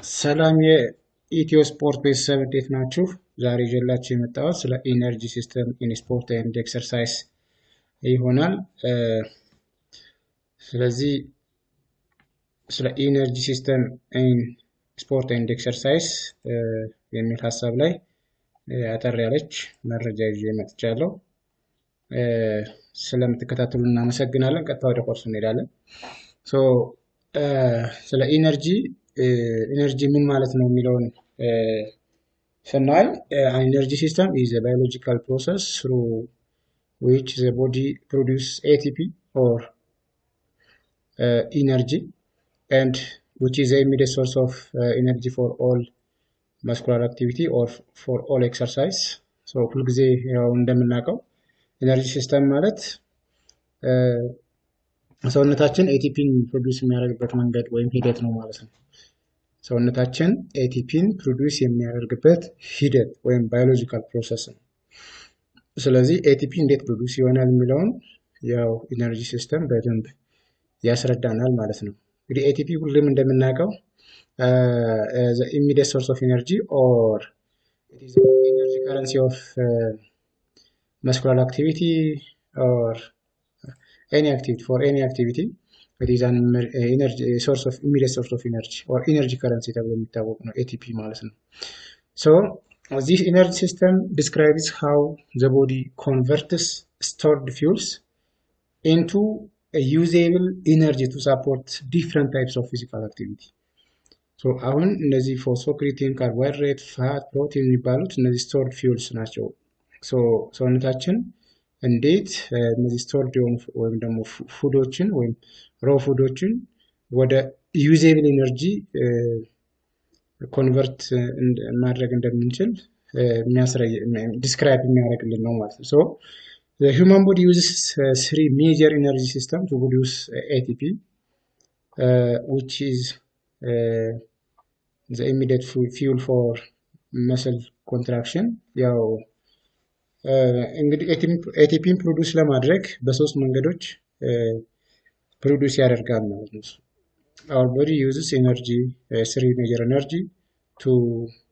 Salam ኢትዮ ስፖርት ቤተሰብ እንዴት ናችሁ? ዛሬ ይዤላችሁ የመጣሁት ስለ ኢነርጂ ሲስተም ኢን ስፖርት ኤንድ ኤክሰርሳይዝ ይሆናል። ስለዚህ ስለ ኢነርጂ ሲስተም ኢን ስፖርት ኤንድ ኤክሰርሳይዝ የሚል ሀሳብ ላይ አጠር ያለች መረጃ ይዤ መጥቻለሁ። ስለምትከታተሉ እናመሰግናለን። ቀጥታ ወደ ኮርሱ እንሄዳለን። ስለ ኢነርጂ ምን ማለት ነው የሚለውን ስናይ ኢነርጂ ሲስተም is a biological process through which the body produces ATP or energy and which is the immediate source of energy for all muscular activity or for all exercise. so ሁልጊዜ ያው እንደምናውቀው ኢነርጂ ሲስተም ማለት ሰውነታችን ኤቲፒን ፕሮዲዩስ የሚያደርግበት መንገድ ወይም ሂደት ነው ማለት ነው። ሰውነታችን ኤቲፒን ፕሮዲዩስ የሚያደርግበት ሂደት ወይም ባዮሎጂካል ፕሮሰስ ነው። ስለዚህ ኤቲፒ እንዴት ፕሮዲዩስ ይሆናል የሚለውን ያው ኢነርጂ ሲስተም በደንብ ያስረዳናል ማለት ነው። እንግዲህ ኤቲፒ ሁሉም እንደምናውቀው the immediate source of energy or it is the energy currency of muscular activity or any activity for any activity it is an energy source of immediate source of energy or energy currency ተብሎ የሚታወቅ ነው ATP ማለት ነው። so this energy system describes how the body converts stored fuels into a usable energy to support different types of physical activity. so አሁን እነዚህ ፎስፎክሪቲን፣ ካርቦሃይድሬት፣ ፋት፣ ፕሮቲን የሚባሉት እነዚህ stored fuels ናቸው። so ሰውነታችን እንዴት እነዚህ ስቶርድ የሆኑ ወይም ደግሞ ፉዶችን ወይም ሮ ፉዶችን ወደ ዩዜብል ኢነርጂ ኮንቨርት ማድረግ እንደምንችል ዲስክራይብ የሚያደርግልን ነው ማለት ነው። so the human body uses three major energy systems to produce ATP which is the immediate fuel for muscle contraction. ያው እንግዲህ ኤቲፒን ፕሮዲዩስ ለማድረግ በሶስት መንገዶች ፕሮዲዩስ ያደርጋል ማለት ነው። our body uses energy three major energy to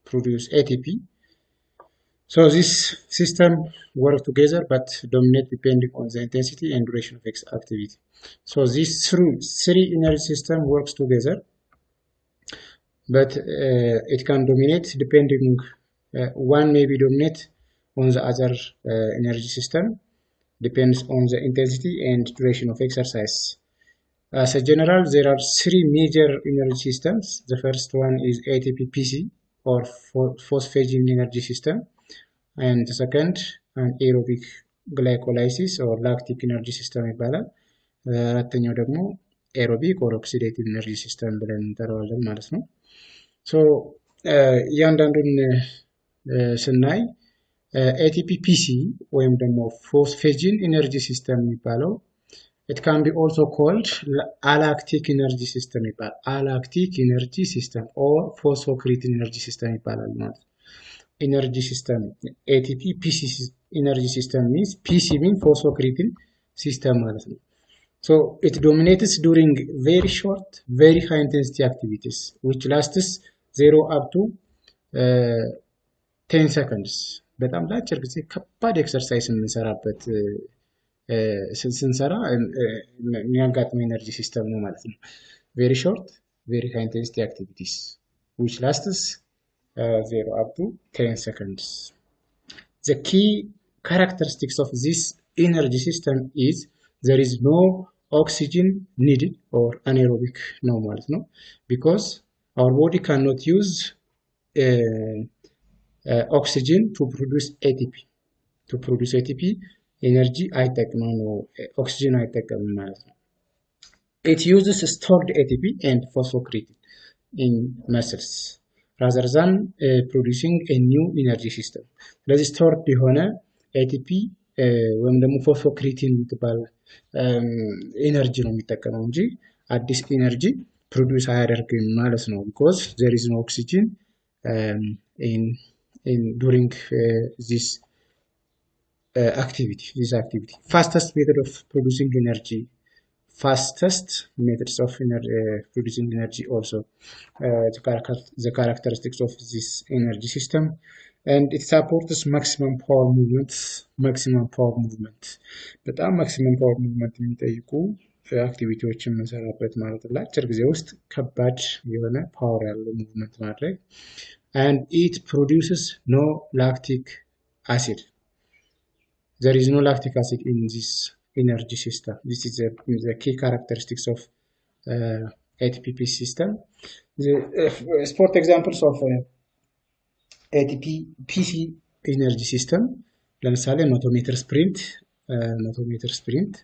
produce ATP. so this system work together but dominate depending on the intensity and duration of activity. so these three energy system works together but it can dominate depending one may be dominate on the other energy system depends on the intensity and duration of exercise. As a general, there are three major energy systems. The first one is ATP-PC or phosphagen energy system, and the second an aerobic glycolysis or lactic energy system ይባላል። አራተኛው ደግሞ aerobic or oxidative energy system ብለን እንጠራዋለን ማለት ነው። so እያንዳንዱን ስናይ ATP-PC ወይም ደግሞ phosphagen energy system የሚባለው it can be also called alactic energy system ይባላል። alactic energy system or phosphocreatine energy system ይባላል ማለት ነው። energy system ATP-PC energy system means PC means phosphocreatine system ማለት ነው። so it dominates during very short very high intensity activities which lasts 0 up to 10 seconds. በጣም ለአጭር ጊዜ ከባድ ኤክሰርሳይዝ የምንሰራበት ስንሰራ የሚያጋጥመው ኤነርጂ ሲስተም ነው ማለት ነው። very short very high intensity activities which lasts 0 up to 10 seconds. the key characteristics of this energy system is there is no oxygen needed or anaerobic ነው ማለት ነው because our body cannot use oxygen to produce ATP energy አይጠቅምም ነው oxygen አይጠቅምም ማለት ነው። it uses stored ATP and phosphocreatine in muscles rather than producing a new energy system. ስለዚህ stored የሆነ ATP ወይም ደግሞ phosphocreatine የምትባል ኤነርጂ ነው የሚጠቀመው እንጂ አዲስ ኤነርጂ ፕሮዲዩስ አያደርግም ማለት ነው because there is no oxygen in during this activity. Fastest method of producing energy fastest methods of producing energy also, the characteristics of this energy system, and it supports maximum power movement. በጣም maximum power movement የሚጠይቁ አክቲቪቲዎችን የምንሰራበት ማለት ነው። ለአጭር ጊዜ ውስጥ ከባድ የሆነ ፓወር ያለው ሙቭመንት ማድረግ and it produces no lactic acid. There is no lactic acid in this energy system. This is the key characteristics of ATP system. The sport examples of ATP PC energy system, ለምሳሌ 100 ሜትር ስፕሪንት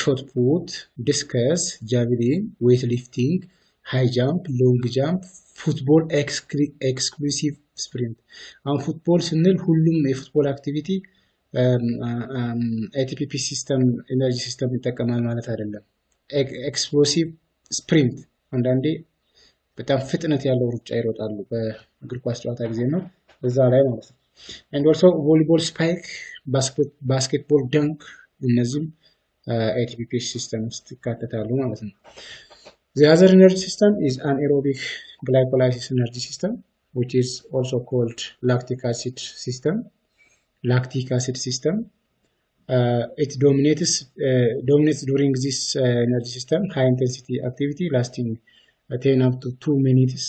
shot put, discus, javelin, weightlifting, high jump, long jump, ፉትቦል ኤክስክሉሲቭ ስፕሪንት። አሁን ፉትቦል ስንል ሁሉም የፉትቦል አክቲቪቲ ATP ሲስተም ኤነርጂ ሲስተም ይጠቀማል ማለት አይደለም። ኤክስፕሎሲቭ ስፕሪንት አንዳንዴ በጣም ፍጥነት ያለው ሩጫ ይሮጣሉ በእግር ኳስ ጨዋታ ጊዜ ነው እዛ ላይ ማለት ነው። and also volleyball spike, basketball dunk እነዚህም ATP ሲስተም ውስጥ ይካተታሉ ማለት ነው። The other energy system is anaerobic glycolysis energy system, which is also called lactic acid system. It dominates during this energy system high intensity activity lasting 10 up to 2 minutes,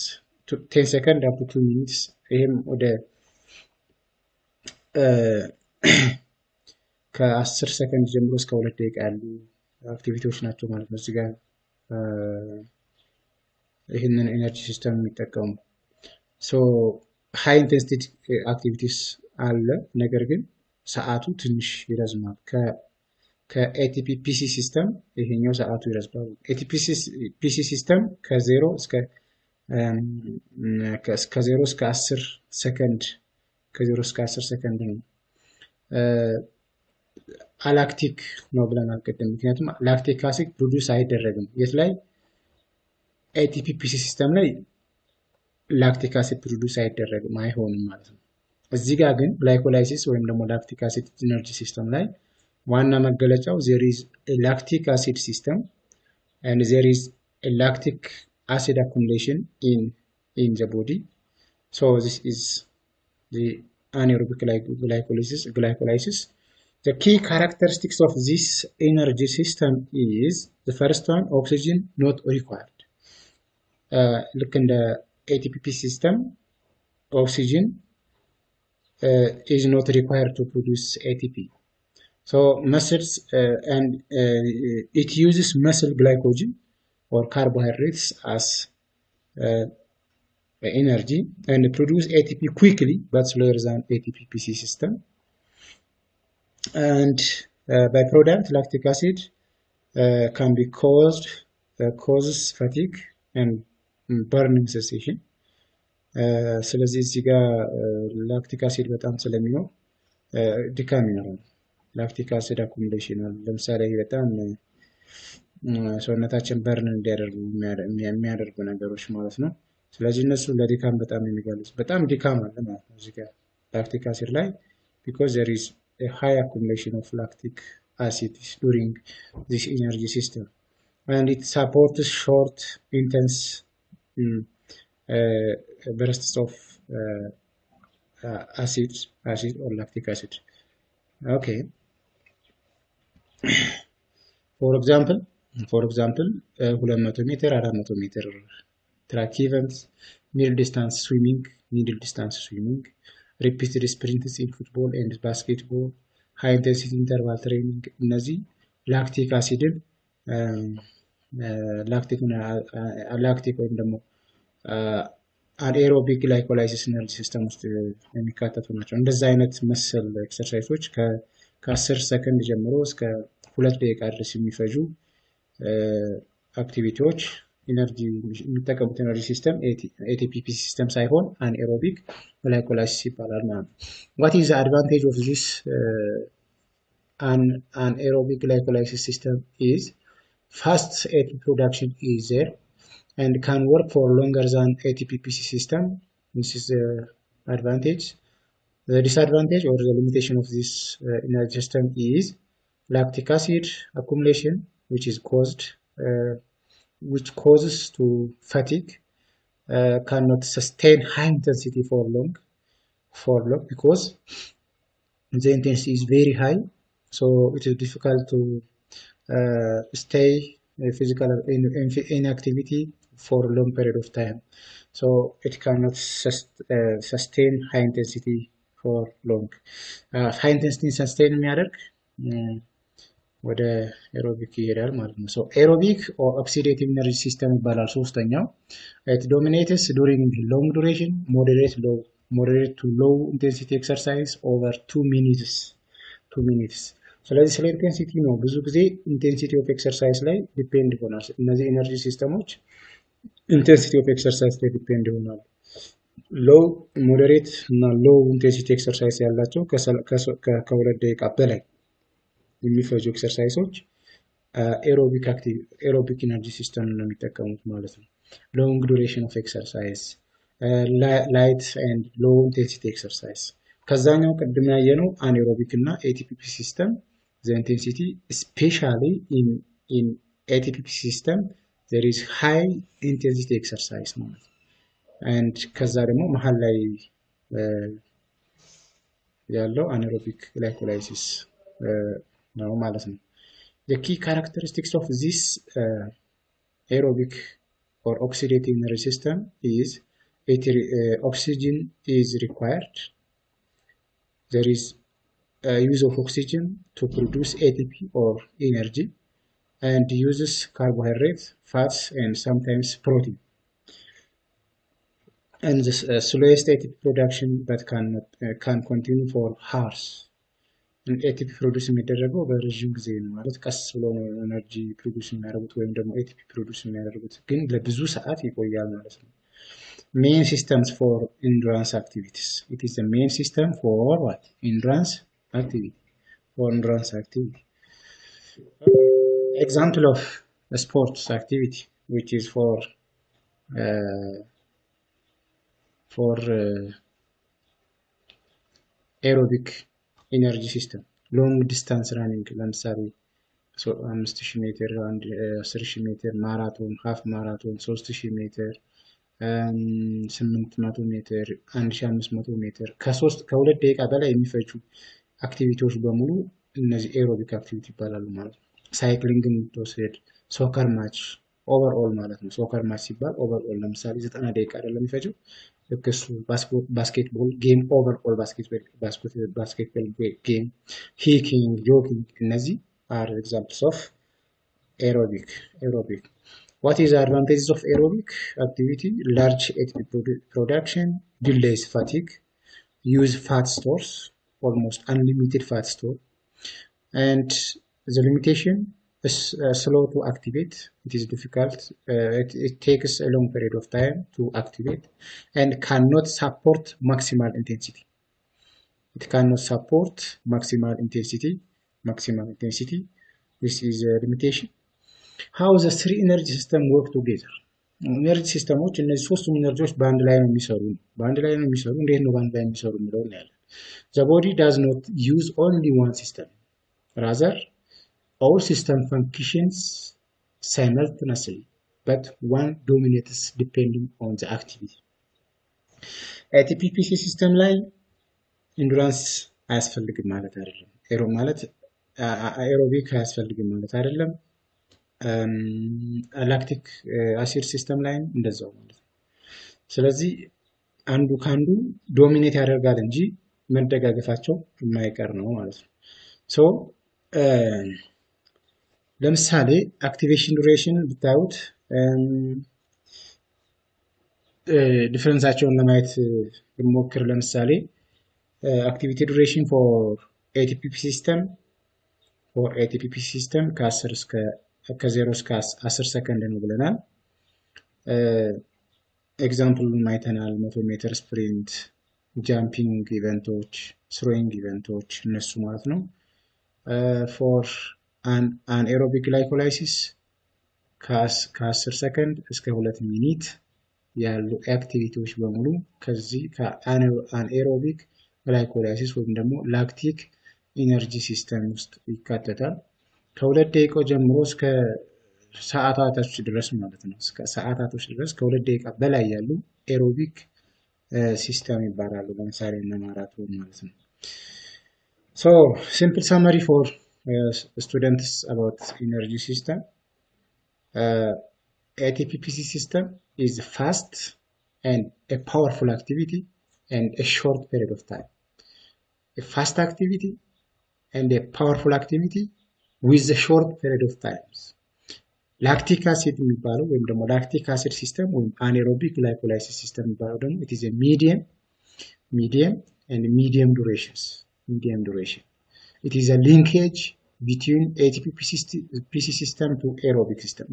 10 seconds up to 2 minutes. ይሄም ወደ ከ10 ሰከንድ ጀምሮ እስከ 2 ደቂቃ ያሉ አክቲቪቲዎች ናቸው ማለት ነው። እዚህ ጋር ይሄንን ኤነርጂ ሲስተም የሚጠቀሙ ሶ ሃይ ኢንቴንሲቲ አክቲቪቲስ አለ፣ ነገር ግን ሰዓቱ ትንሽ ይረዝማል። ከኤቲፒ ፒሲ ሲስተም ይሄኛው ሰዓቱ ይረዝማል። ኤቲፒ ፒሲ ሲስተም ከ0 እስከ 10 ሰከንድ ነው። አላክቲክ ነው ብለናል ቅድም፣ ምክንያቱም ላክቲክ አሲድ ፕሮዲዩስ አይደረግም። የት ላይ? ኤቲፒ ፒሲ ሲስተም ላይ ላክቲክ አሲድ ፕሮዲዩስ አይደረግም፣ አይሆንም ማለት ነው። እዚህ ጋር ግን ግላይኮላይሲስ ወይም ደግሞ ላክቲክ አሲድ ኢነርጂ ሲስተም ላይ ዋና መገለጫው there is a lactic acid system and there is a lactic acid accumulation in the body. So this is the anaerobic glycolysis. The key characteristics of this energy system is the first one, oxygen not required. Look in the ATP system, oxygen is not required to produce ATP. So muscles and it uses muscle glycogen or carbohydrates as energy and produce ATP quickly but slower than ATP PC system. And byproduct lactic acid can be causes fatigue and burning sensation. ስለዚህ እዚህ ጋር ላክቲክ አሲድ በጣም ስለሚኖር ድካም ይኖራል። ላክቲክ አሲድ አኩሙሌሽን ለምሳሌ በጣም ሰውነታችን በርን እንዲያደርጉ የሚያደርጉ ነገሮች ማለት ነው። ስለዚህ እነሱ ለድካም በጣም የሚጋለጹ በጣም ድካም አለ ማለት ነው እዚህ ጋር ላክቲክ አሲድ ላይ because there is a high accumulation of lactic acid during this energy system and it supports short intense bursts of acid or lactic acid. Okay. For example 200 meter 400 meter track events, middle distance swimming, repeated sprints in football and basketball, high intensity interval training. እነዚህ ላክቲክ አሲድን ላክቲክ ወይም ደግሞ anaerobic glycolysis energy system ውስጥ የሚካተቱ ናቸው። እንደዛ አይነት መሰል ኤክሰርሳይሶች ከ10 ሰከንድ ጀምሮ እስከ 2 ደቂቃ ድረስ የሚፈጁ አክቲቪቲዎች ኢነርጂ የሚጠቀሙት ኤነርጂ ሲስተም ATP ሲስተም ሳይሆን anaerobic glycolysis ይባላል ማለት ነው። what is the advantage of this anaerobic glycolysis system is fast ATP production is there and can work for longer than ATP PC system. This is the advantage. The disadvantage or the limitation of this energy system is lactic acid accumulation which is caused which causes to fatigue, cannot sustain high intensity for long because the intensity is very high, so it is difficult to stay physical inactivity for a long period of time. So it cannot sustain high intensity for long. High intensity sustain የሚያደርግ ወደ ኤሮቢክ ይሄዳል ማለት ነው። So aerobic or oxidative energy system ይባላል ሶስተኛው። It dominates during long duration, moderate to low intensity exercise over 2 minutes. ስለዚህ ስለ ኢንቴንሲቲ ነው ብዙ ጊዜ ኢንቴንሲቲ ኦፍ ኤክሰርሳይዝ ላይ ዲፔንድ ይሆናል። እነዚህ ኤነርጂ ሲስተሞች ኢንቴንሲቲ ኦፍ ኤክሰርሳይዝ ላይ ዲፔንድ ይሆናሉ። ሎው ሞዴሬት እና ሎው ኢንቴንሲቲ ኤክሰርሳይዝ ያላቸው ከሁለት ደቂቃ በላይ የሚፈጁ ኤክሰርሳይዞች ኤሮቢክ ኢነርጂ ሲስተም ነው የሚጠቀሙት ማለት ነው። ሎንግ ዱሬሽን ኦፍ ኤክሰርሳይዝ፣ ላይት ኤንድ ሎው ኢንቴንሲቲ ኤክሰርሳይዝ። ከዛኛው ቅድም ያየነው አናኤሮቢክ እና ኤቲፒፒ ሲስተም the intensity, especially in ATP system, there is high intensity exercise ማለት and ከዛ ደግሞ መሃል ላይ ያለው anaerobic glycolysis ነው ማለት ነው። The key characteristics of this aerobic or oxidative energy system is oxygen is required. There is use of oxygen to produce ATP or energy, and uses carbohydrates, fats, and sometimes protein. And the slowest ATP production that can continue for hours. And ATP produce የሚደረገው በረጅም ጊዜ ነው ማለት ቀስ ብሎ ነው ኤነርጂ ፕሮዲዩስ የሚያደርጉት ወይም ደግሞ ATP ፕሮዲዩስ የሚያደርጉት ግን ለብዙ ሰዓት ይቆያል ማለት ነው። Main systems for endurance activities. It is the main system for what? Endurance activity. Example of a sports activity which is for aerobic energy system. Long distance running ለምሳሌ 5000 ሜትር 10000 ሜትር ማራቶን ሃፍ ማራቶን 3000 ሜትር 800 ሜትር 1500 ሜትር ከሁለት ደቂቃ በላይ የሚፈጁ አክቲቪቲዎች በሙሉ እነዚህ ኤሮቢክ አክቲቪቲ ይባላሉ ማለት ነው። ሳይክሊንግን ተወሰድ ሶከር ማች ኦቨርኦል ማለት ነው። ሶከር ማች ሲባል ኦቨርኦል ለምሳሌ 90 ደቂቃ አይደለም የሚፈጀው ለከሱ ባስኬትቦል ጌም ኦቨርኦል ባስኬትቦል ጌም ሂኪንግ ጆጊንግ እነዚህ are examples of aerobic. What is the advantages of aerobic activity? Large ATP production, delays fatigue, use fat stores, almost unlimited fat store, and the limitation is slow to activate. It is difficult. It takes a long period of time to activate and cannot support maximal intensity. It cannot support maximal intensity. This is a limitation. How the three energy system work together? ኤነርጂ ሲስተሞች እነዚህ ሶስቱም ኤነርጂዎች በአንድ ላይ ነው የሚሰሩ እንዴት ነው በአንድ ላይ የሚሰሩ የሚለው ነው ያለ The body does not use only one system. Rather, all system functions simultaneously, but one dominates depending on the activity. ATPPC system ላይ endurance አያስፈልግም ማለት አይደለም። አኤሮቢክ አያስፈልግም ማለት አይደለም። ላክቲክ አሲድ ሲስተም ላይ እንደዛው ማለት ነው። ስለዚህ አንዱ ካንዱ ዶሚኔት ያደርጋል እንጂ መደጋገፋቸው የማይቀር ነው ማለት ነው። ሶ ለምሳሌ አክቲቬሽን ዱሬሽን ብታዩት ዲፈረንሳቸውን ለማየት እንሞክር። ለምሳሌ አክቲቪቲ ዱሬሽን ፎር ATP ሲስተም ከ0 እስከ 10 ሰከንድ ነው ብለናል። ኤግዛምፕሉን አይተናል። 100 ሜትር ስፕሪንት፣ ጃምፒንግ ኢቨንቶች፣ ስሮዊንግ ኢቨንቶች እነሱ ማለት ነው። ፎር anaerobic glycolysis ከ10 ሰከንድ እስከ 2 ሚኒት ያሉ አክቲቪቲዎች በሙሉ ከዚህ ከanaerobic glycolysis ወይም ደግሞ ላክቲክ ኢነርጂ ሲስተም ውስጥ ይካተታል። ከሁለት ደቂቃው ጀምሮ እስከ ሰዓታቶች ድረስ ማለት ነው። እስከ ሰዓታቶች ድረስ ከሁለት ደቂቃ በላይ ያሉ ኤሮቢክ ሲስተም ይባላሉ። ለምሳሌ እነ ማራቶን ማለት ነው። ሶ ሲምፕል ሰመሪ ፎር students about energy system. ATPPC system is fast and a powerful activity and a short period of time. A fast activity and a powerful activity with a short period of time. ላክቲክ አሲድ የሚባለው ወይም ደግሞ ላክቲክ አሲድ ሲስተም ወይም አኔሮቢክ ላይኮላይሲስ ሲስተም የሚባለው ደግሞ it is a medium duration. It is a linkage between ATP-PC system to aerobic system.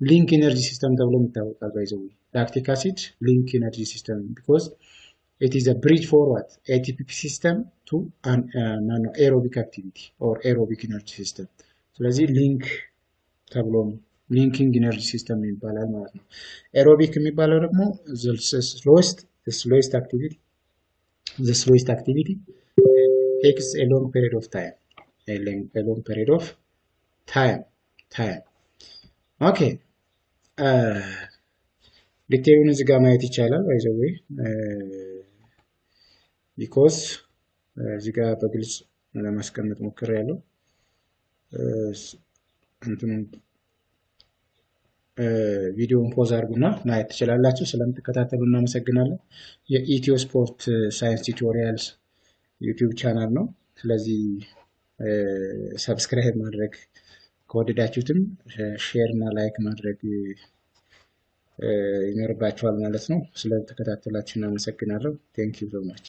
Link energy system ተብሎ ይታወቃል። by the way lactic acid link energy system because it is a bridge forward ATP system to an aerobic activity or aerobic energy system. ስለዚህ ሊንክ ተብሎ ሊንኪንግ ኢነርጂ ሲስተም ይባላል ማለት ነው። ኤሮቢክ የሚባለው ደግሞ the slowest activity takes a long period of time. ኦኬ ዲቴይሉን እዚህ ጋር ማየት ይቻላል። by the way because እዚህ ጋር በግልጽ ለማስቀመጥ ሞክሬያለሁ። ቪዲዮውን ፖዝ አድርጉና ማየት ትችላላችሁ። ስለምትከታተሉ እናመሰግናለን። የኢትዮ ስፖርት ሳይንስ ቲዩቶሪያልስ ዩቲዩብ ቻናል ነው። ስለዚህ ሰብስክራይብ ማድረግ ከወደዳችሁትም ሼር እና ላይክ ማድረግ ይኖርባችኋል ማለት ነው። ስለተከታተላችሁ እናመሰግናለሁ። ቴንክ ዩ ሶ ማች